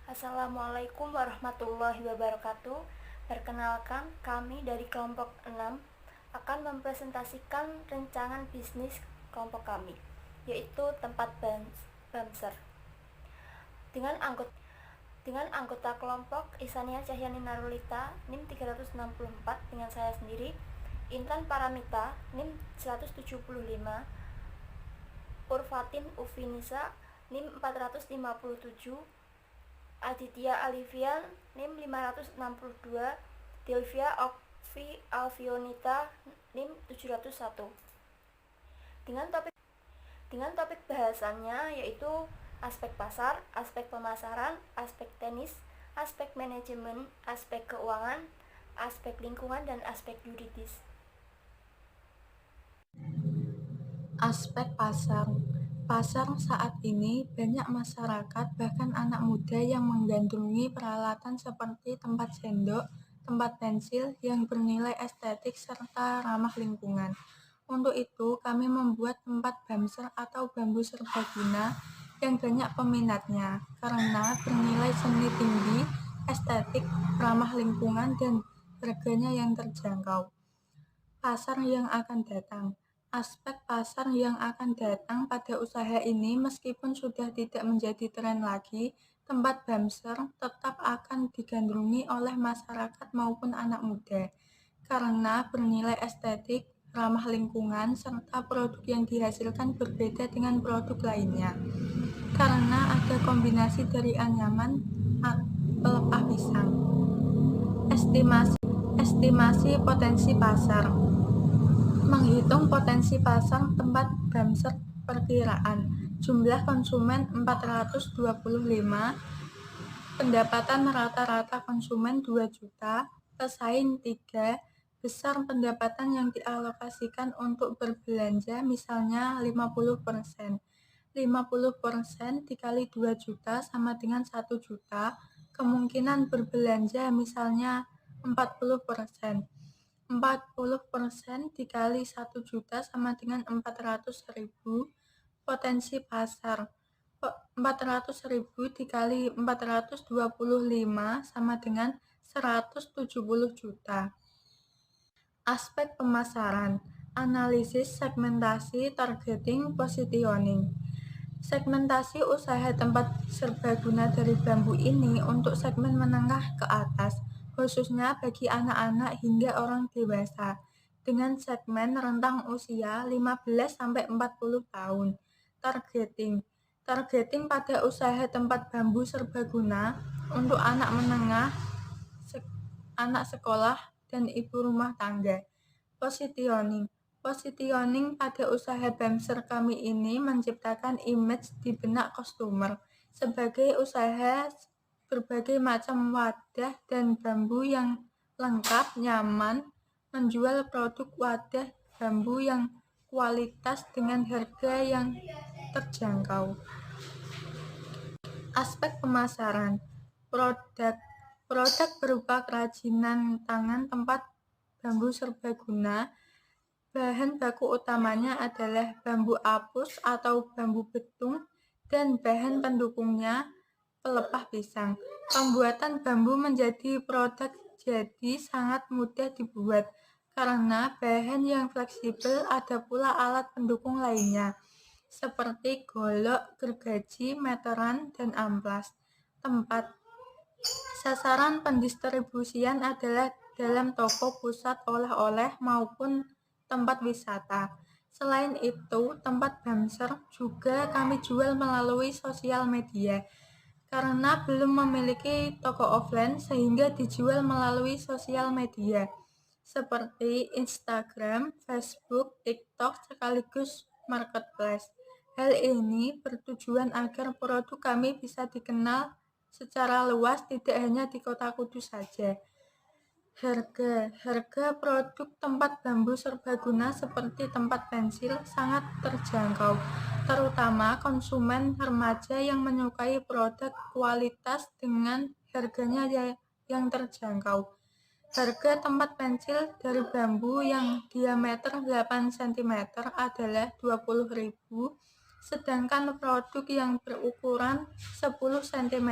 Assalamualaikum warahmatullahi wabarakatuh. Perkenalkan, kami dari kelompok 6 akan mempresentasikan rancangan bisnis kelompok kami, yaitu tempat Bamser. Dengan anggota kelompok Isania Cahyani Narulita NIM 364 dengan saya sendiri, Intan Paramita NIM 175, Urfatin Ufinisa NIM 457, Aditya Alifian NIM 562, Dilvia Okfi Alfionita NIM 701. Dengan topik bahasannya yaitu aspek pasar, aspek pemasaran, aspek teknis, aspek manajemen, aspek keuangan, aspek lingkungan, dan aspek yuridis. Aspek pasar. Pasar saat ini banyak masyarakat, bahkan anak muda yang menggandrungi peralatan seperti tempat sendok, tempat pensil yang bernilai estetik serta ramah lingkungan. Untuk itu, kami membuat tempat Bamser atau bambu serbaguna yang banyak peminatnya karena bernilai seni tinggi, estetik, ramah lingkungan, dan harganya yang terjangkau. Pasar yang akan datang. Aspek pasar yang akan datang pada usaha ini meskipun sudah tidak menjadi tren lagi, tempat Bamser tetap akan digandrungi oleh masyarakat maupun anak muda karena bernilai estetik, ramah lingkungan, serta produk yang dihasilkan berbeda dengan produk lainnya karena ada kombinasi dari anyaman pelepah pisang. Estimasi potensi pasar. Menghitung potensi pasar tempat Bamser perkiraan jumlah konsumen 425, pendapatan rata-rata konsumen 2 juta, pesaing 3, besar pendapatan yang dialokasikan untuk berbelanja misalnya 50%. 50% dikali 2 juta sama dengan 1 juta, kemungkinan berbelanja misalnya 40%. 40% dikali 1 juta sama dengan 400.000, potensi pasar 400.000 dikali 425 sama dengan 170 juta. Aspek pemasaran, analisis, segmentasi, targeting, positioning. Segmentasi usaha tempat serbaguna dari bambu ini untuk segmen menengah ke atas, khususnya bagi anak-anak hingga orang dewasa, dengan segmen rentang usia 15-40 tahun. Targeting pada usaha tempat bambu serbaguna untuk anak menengah, anak sekolah, dan ibu rumah tangga. Positioning pada usaha Bamser kami ini menciptakan image di benak customer sebagai usaha berbagai macam wadah dan bambu yang lengkap, nyaman, menjual produk wadah bambu yang kualitas dengan harga yang terjangkau. Aspek pemasaran. Produk berupa kerajinan tangan tempat bambu serbaguna. Bahan baku utamanya adalah bambu apus atau bambu betung dan bahan pendukungnya pelepah pisang. Pembuatan bambu menjadi produk jadi sangat mudah dibuat karena bahan yang fleksibel, ada pula alat pendukung lainnya seperti golok, gergaji, meteran, dan amplas. Tempat sasaran pendistribusian adalah dalam toko, pusat oleh-oleh, maupun tempat wisata. Selain itu, tempat Bamser juga kami jual melalui sosial media karena belum memiliki toko offline sehingga dijual melalui sosial media seperti Instagram, Facebook, TikTok, sekaligus marketplace. Hal ini bertujuan agar produk kami bisa dikenal secara luas tidak hanya di Kota Kudus saja. Harga produk tempat bambu serbaguna seperti tempat pensil sangat terjangkau, terutama konsumen remaja yang menyukai produk kualitas dengan harganya yang terjangkau. Harga tempat pensil dari bambu yang diameter 8 cm adalah 20.000, sedangkan produk yang berukuran 10 cm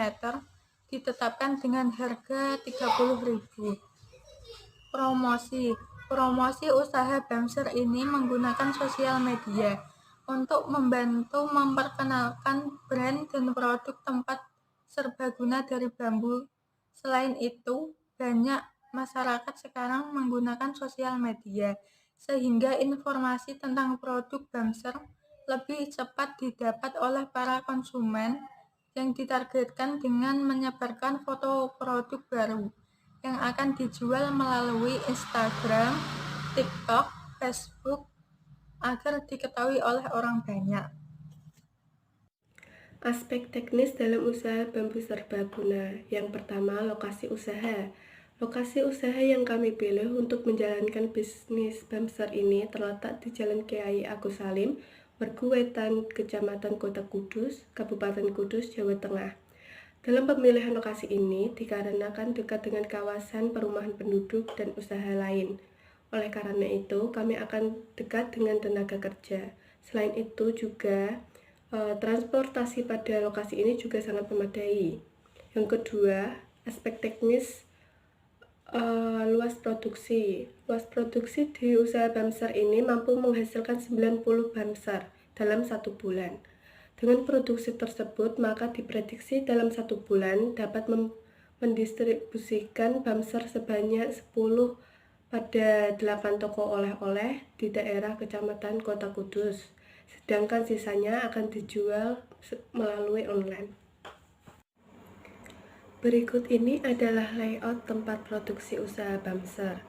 ditetapkan dengan harga 30.000. Promosi usaha Bamser ini menggunakan sosial media untuk membantu memperkenalkan brand dan produk tempat serbaguna dari bambu. Selain itu, banyak masyarakat sekarang menggunakan sosial media, sehingga informasi tentang produk Bamser lebih cepat didapat oleh para konsumen yang ditargetkan dengan menyebarkan foto produk baru yang akan dijual melalui Instagram, TikTok, Facebook agar diketahui oleh orang banyak. Aspek teknis dalam usaha bambu serbaguna. Yang pertama, lokasi usaha. Lokasi usaha yang kami pilih untuk menjalankan bisnis Bamser ini terletak di Jalan Kiai Agus Salim, Merguwetan, Kecamatan Kota Kudus, Kabupaten Kudus, Jawa Tengah. Dalam pemilihan lokasi ini dikarenakan dekat dengan kawasan perumahan penduduk dan usaha lain. Oleh karena itu, kami akan dekat dengan tenaga kerja. Selain itu juga transportasi pada lokasi ini juga sangat memadai. Yang kedua, aspek teknis luas produksi. Luas produksi di usaha Bamser ini mampu menghasilkan 90 Bamser dalam 1 bulan. Dengan produksi tersebut, maka diprediksi dalam 1 bulan dapat mendistribusikan Bamser sebanyak 10 pada 8 toko oleh-oleh di daerah Kecamatan Kota Kudus. Sedangkan sisanya akan dijual melalui online. Berikut ini adalah layout tempat produksi usaha Bamser.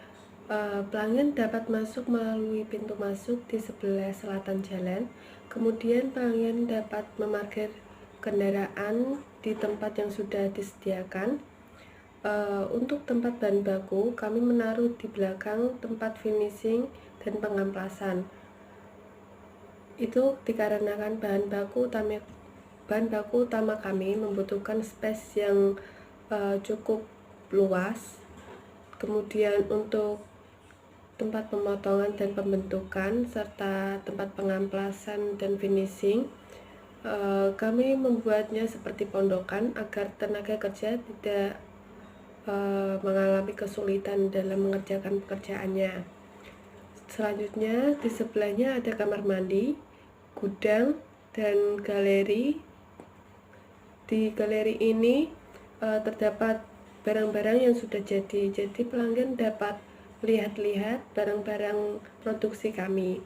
Pelanggan dapat masuk melalui pintu masuk di sebelah selatan jalan. Kemudian pelanggan dapat memarkir kendaraan di tempat yang sudah disediakan. Untuk tempat bahan baku, kami menaruh di belakang tempat finishing dan pengamplasan. Itu dikarenakan bahan baku utama kami membutuhkan space yang cukup luas. Kemudian untuk tempat pemotongan dan pembentukan serta tempat pengamplasan dan finishing, kami membuatnya seperti pondokan agar tenaga kerja tidak mengalami kesulitan dalam mengerjakan pekerjaannya. Selanjutnya di sebelahnya ada kamar mandi, gudang, dan galeri. Di galeri ini terdapat barang-barang yang sudah jadi pelanggan dapat lihat-lihat barang-barang produksi kami.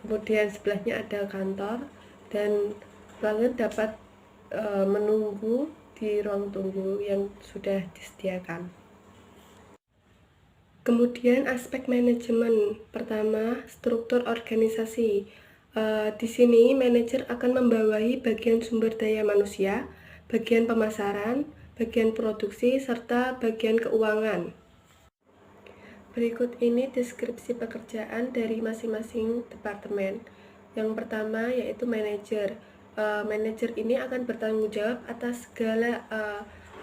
Kemudian sebelahnya ada kantor dan pelanggan dapat menunggu di ruang tunggu yang sudah disediakan. Kemudian aspek manajemen. Pertama, struktur organisasi. Di sini manajer akan membawahi bagian sumber daya manusia, bagian pemasaran, bagian produksi, serta bagian keuangan. Berikut ini deskripsi pekerjaan dari masing-masing departemen. Yang pertama yaitu manajer. Manajer ini akan bertanggung jawab atas segala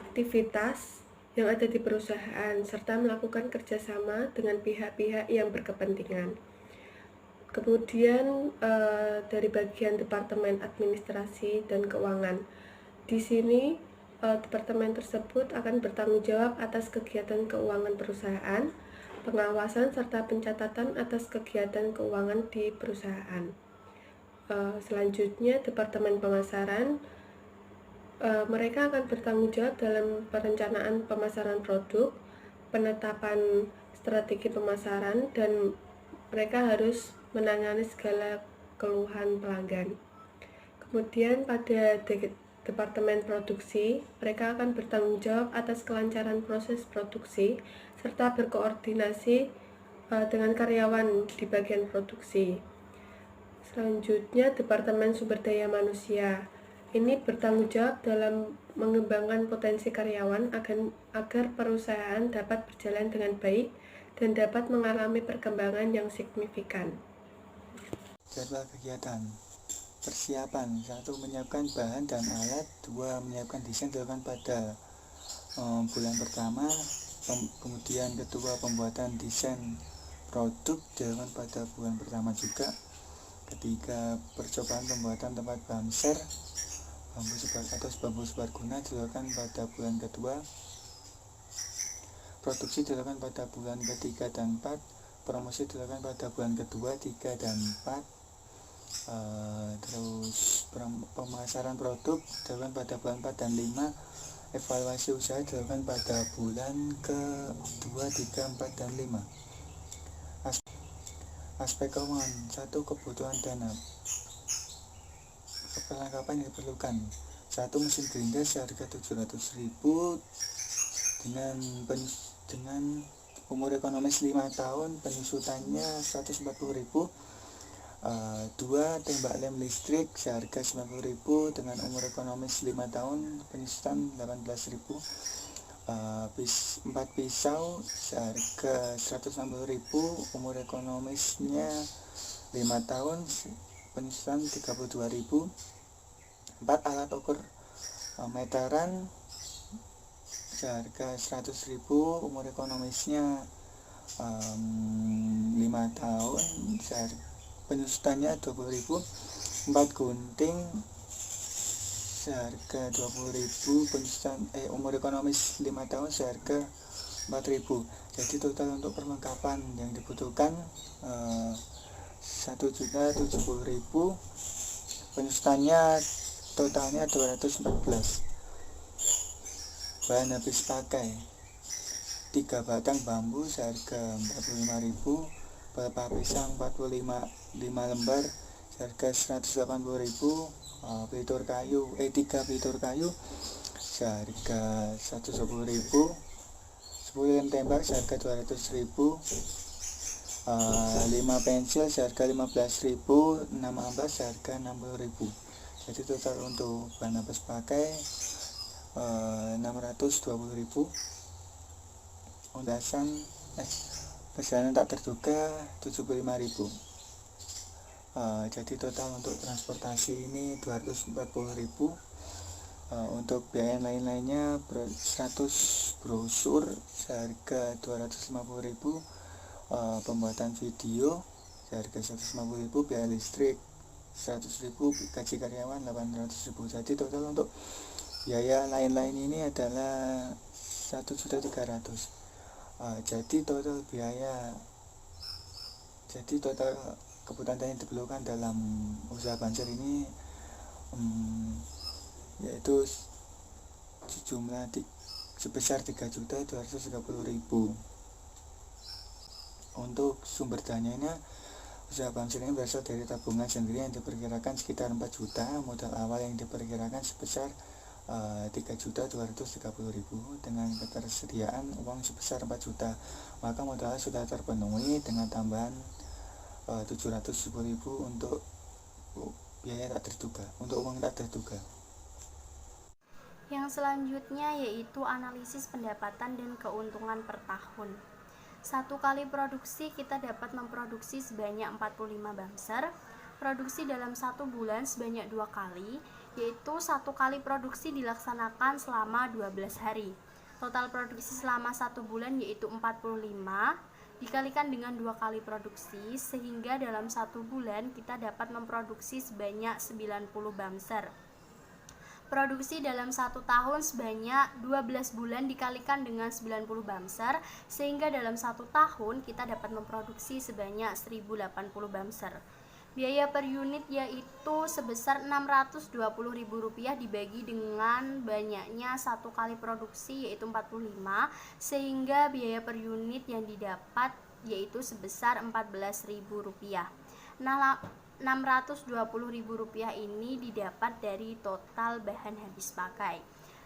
aktivitas yang ada di perusahaan serta melakukan kerjasama dengan pihak-pihak yang berkepentingan. Kemudian dari bagian departemen administrasi dan keuangan. Di sini departemen tersebut akan bertanggung jawab atas kegiatan keuangan perusahaan, pengawasan serta pencatatan atas kegiatan keuangan di perusahaan. Selanjutnya departemen pemasaran, mereka akan bertanggung jawab dalam perencanaan pemasaran produk, penetapan strategi pemasaran, dan mereka harus menangani segala keluhan pelanggan. Kemudian pada departemen produksi, mereka akan bertanggung jawab atas kelancaran proses produksi serta berkoordinasi dengan karyawan di bagian produksi. Selanjutnya, departemen sumber daya manusia. Ini bertanggung jawab dalam mengembangkan potensi karyawan agar perusahaan dapat berjalan dengan baik dan dapat mengalami perkembangan yang signifikan. Jadwal kegiatan. Persiapan. 1. Menyiapkan bahan dan alat. 2. Menyiapkan desain dilakukan pada bulan pertama. Kemudian kedua, pembuatan desain produk dilakukan pada bulan pertama juga. Ketiga, percobaan pembuatan tempat Bamser. bambu serbaguna dilakukan pada bulan kedua. Produksi dilakukan pada bulan ketiga dan 4. Promosi dilakukan pada bulan kedua, 3, dan 4. Terus pemasaran produk dilakukan pada bulan 4 dan 5. Evaluasi usaha dilakukan pada bulan ke-2, 3, 4, dan 5. Aspek keuangan. 1. Kebutuhan dana. Perlengkapan yang diperlukan. 1. Mesin grinder seharga 700.000 dengan umur ekonomis 5 tahun, penyusutannya 140.000. 2. Tembak lem listrik seharga 90.000 dengan umur ekonomis 5 tahun, penyusutan 18.000. 4 pisau seharga 160.000, umur ekonomisnya 5 tahun, penyusutan 32.000. 4. Alat ukur meteran seharga 100.000, umur ekonomisnya 5 tahun, penyusutannya 20.000. 4 gunting seharga 20.000, penyusutan umur ekonomis 5 tahun seharga 4.000. Jadi total untuk perlengkapan yang dibutuhkan 1.070.000, penyusutannya totalnya 214. Bahan habis pakai 3 batang bambu seharga 45.000, beberapa pisang 45 lembar seharga 180.000, 3 plitur kayu seharga 110.000, 10 lem tembak seharga 200.000, 5 pensil seharga 15.000, 6 ambas seharga 60.000. Jadi total untuk bahan habis pakai 620.000. Perjalanan tak terduga 75.000. Jadi total untuk transportasi ini 240.000. Untuk biaya lain-lainnya 100 brosur seharga 250.000, pembuatan video seharga 150.000, biaya listrik 100.000, gaji karyawan 800.000. Jadi total untuk biaya lain-lain ini adalah 1.300.000. Jadi total kebutuhan yang diperlukan dalam usaha banser ini yaitu sejumlah sebesar 3.230.000. Untuk sumber dananya, usaha banser ini berasal dari tabungan sendiri yang diperkirakan sekitar 4 juta, modal awal yang diperkirakan sebesar 3.230.000 dengan ketersediaan uang sebesar 4 juta, maka modal sudah terpenuhi dengan tambahan 710.000 untuk biaya tak terduga, untuk uang tak terduga. Yang selanjutnya yaitu analisis pendapatan dan keuntungan per tahun. 1 kali produksi kita dapat memproduksi sebanyak 45 bamser. Produksi dalam 1 bulan sebanyak 2 kali, yaitu 1 kali produksi dilaksanakan selama 12 hari. Total produksi selama 1 bulan yaitu 45 dikalikan dengan 2 kali produksi, sehingga dalam 1 bulan kita dapat memproduksi sebanyak 90 bamser. Produksi dalam 1 tahun sebanyak 12 bulan dikalikan dengan 90 bamser, sehingga dalam 1 tahun kita dapat memproduksi sebanyak 1080 bamser. Biaya per unit yaitu sebesar Rp620.000 dibagi dengan banyaknya 1 kali produksi yaitu 45, sehingga biaya per unit yang didapat yaitu sebesar Rp14.000. Nah, Rp620.000 ini didapat dari total bahan habis pakai.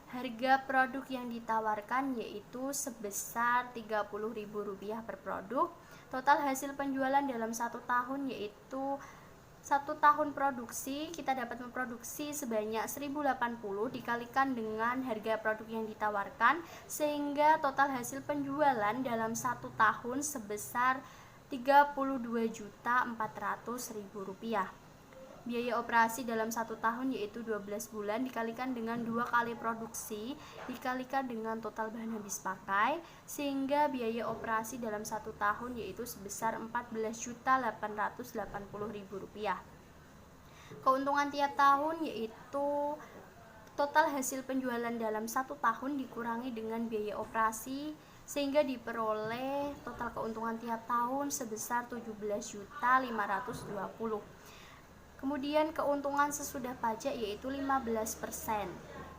Harga produk yang ditawarkan yaitu sebesar Rp30.000 per produk. Total hasil penjualan dalam 1 tahun yaitu 1 tahun produksi kita dapat memproduksi sebanyak 1080 dikalikan dengan harga produk yang ditawarkan, sehingga total hasil penjualan dalam 1 tahun sebesar Rp32.400.000. Biaya operasi dalam 1 tahun yaitu 12 bulan dikalikan dengan 2 kali produksi dikalikan dengan total bahan habis pakai, sehingga biaya operasi dalam 1 tahun yaitu sebesar Rp14.880.000. Keuntungan tiap tahun yaitu Total hasil penjualan dalam 1 tahun dikurangi dengan biaya operasi sehingga diperoleh total keuntungan tiap tahun sebesar 17.520. Kemudian keuntungan sesudah pajak yaitu 15%.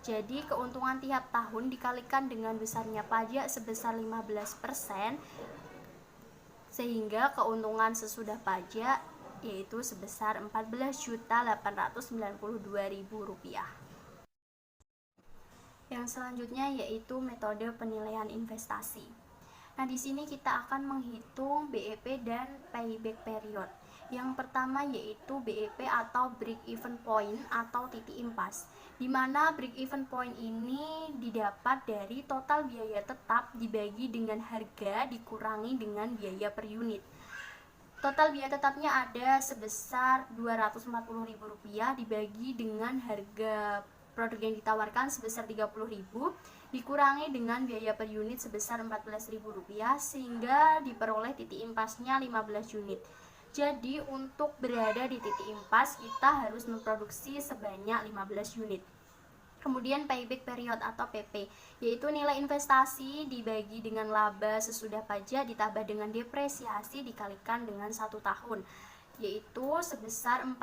Jadi keuntungan tiap tahun dikalikan dengan besarnya pajak sebesar 15%, sehingga keuntungan sesudah pajak yaitu sebesar Rp14.892.000. Yang selanjutnya yaitu metode penilaian investasi. Nah, di sini kita akan menghitung BEP dan payback period. Yang pertama yaitu BEP atau break even point atau titik impas, di mana break even point ini didapat dari total biaya tetap dibagi dengan harga dikurangi dengan biaya per unit. Total biaya tetapnya ada sebesar Rp240.000 dibagi dengan harga produk yang ditawarkan sebesar Rp30.000 dikurangi dengan biaya per unit sebesar Rp14.000 sehingga diperoleh titik impasnya 15 unit. Jadi untuk berada di titik impas kita harus memproduksi sebanyak 15 unit. Kemudian payback period atau PP, yaitu nilai investasi dibagi dengan laba sesudah pajak ditambah dengan depresiasi dikalikan dengan 1 tahun, yaitu sebesar 4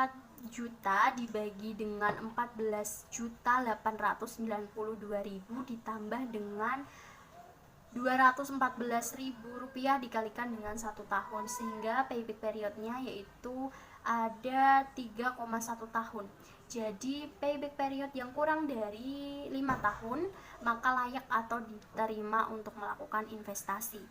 juta dibagi dengan 14.892.000 ditambah dengan Rp214.000 dikalikan dengan 1 tahun, sehingga payback periodnya yaitu ada 3,1 tahun. Jadi payback period yang kurang dari 5 tahun maka layak atau diterima untuk melakukan investasi.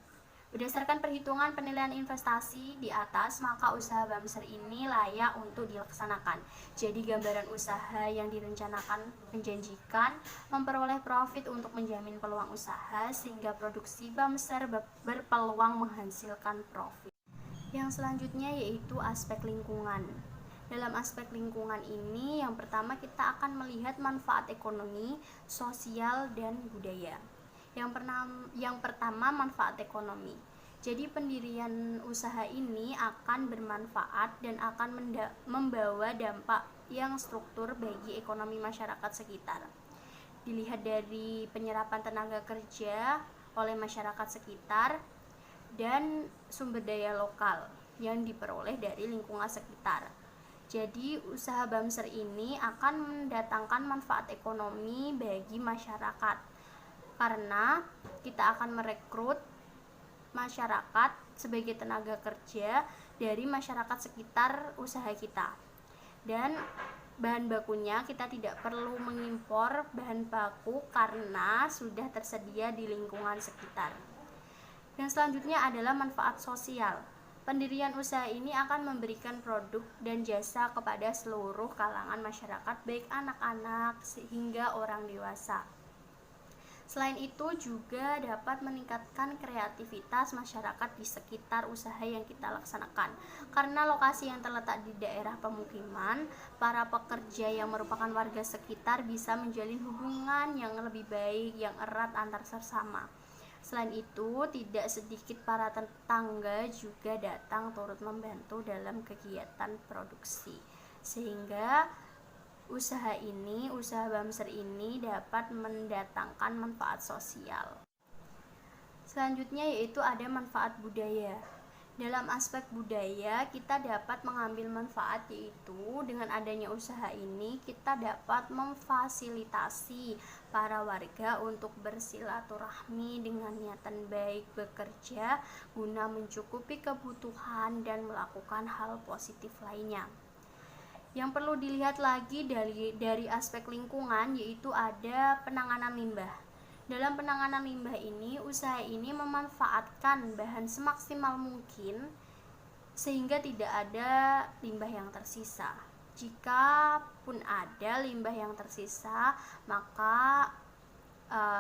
Berdasarkan perhitungan penilaian investasi di atas, maka usaha Bamser ini layak untuk dilaksanakan. Jadi gambaran usaha yang direncanakan menjanjikan, memperoleh profit untuk menjamin peluang usaha sehingga produksi Bamser berpeluang menghasilkan profit. Yang selanjutnya yaitu aspek lingkungan. Dalam aspek lingkungan ini, yang pertama kita akan melihat manfaat ekonomi, sosial, dan budaya. Yang pertama manfaat ekonomi. Jadi pendirian usaha ini akan bermanfaat dan akan membawa dampak yang struktur bagi ekonomi masyarakat sekitar. Dilihat dari penyerapan tenaga kerja oleh masyarakat sekitar dan sumber daya lokal yang diperoleh dari lingkungan sekitar. Jadi usaha Bamser ini akan mendatangkan manfaat ekonomi bagi masyarakat karena kita akan merekrut masyarakat sebagai tenaga kerja dari masyarakat sekitar usaha kita. Dan bahan bakunya kita tidak perlu mengimpor bahan baku karena sudah tersedia di lingkungan sekitar. Yang selanjutnya adalah manfaat sosial. Pendirian usaha ini akan memberikan produk dan jasa kepada seluruh kalangan masyarakat, baik anak-anak hingga orang dewasa. Selain itu juga dapat meningkatkan kreativitas masyarakat di sekitar usaha yang kita laksanakan. Karena lokasi yang terletak di daerah pemukiman, para pekerja yang merupakan warga sekitar bisa menjalin hubungan yang lebih baik, yang erat antar sesama. Selain itu, tidak sedikit para tetangga juga datang turut membantu dalam kegiatan produksi. Sehingga usaha Bamser ini dapat mendatangkan manfaat sosial. Selanjutnya yaitu ada manfaat budaya. Dalam aspek budaya, kita dapat mengambil manfaat yaitu dengan adanya usaha ini kita dapat memfasilitasi para warga untuk bersilaturahmi dengan niatan baik bekerja guna mencukupi kebutuhan dan melakukan hal positif lainnya. Yang perlu dilihat lagi dari aspek lingkungan yaitu ada penanganan limbah. Dalam penanganan limbah ini, usaha ini memanfaatkan bahan semaksimal mungkin sehingga tidak ada limbah yang tersisa. Jika pun ada limbah yang tersisa, maka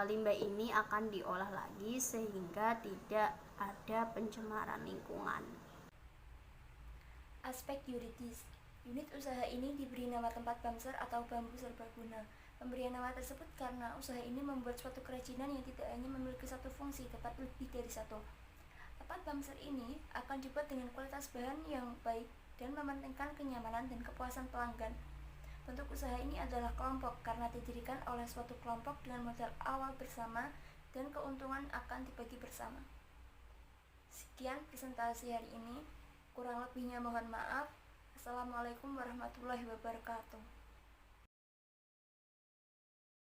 limbah ini akan diolah lagi sehingga tidak ada pencemaran lingkungan. Aspek yuridis. Unit usaha ini diberi nama tempat Bamser atau bambu serbaguna. Pemberian nama tersebut karena usaha ini membuat suatu kerajinan yang tidak hanya memiliki satu fungsi, tetapi lebih dari satu. Tempat Bamser ini akan dibuat dengan kualitas bahan yang baik dan mementingkan kenyamanan dan kepuasan pelanggan. Bentuk usaha ini adalah kelompok karena didirikan oleh suatu kelompok dengan modal awal bersama dan keuntungan akan dibagi bersama. Sekian presentasi hari ini, kurang lebihnya mohon maaf. Assalamualaikum warahmatullahi wabarakatuh.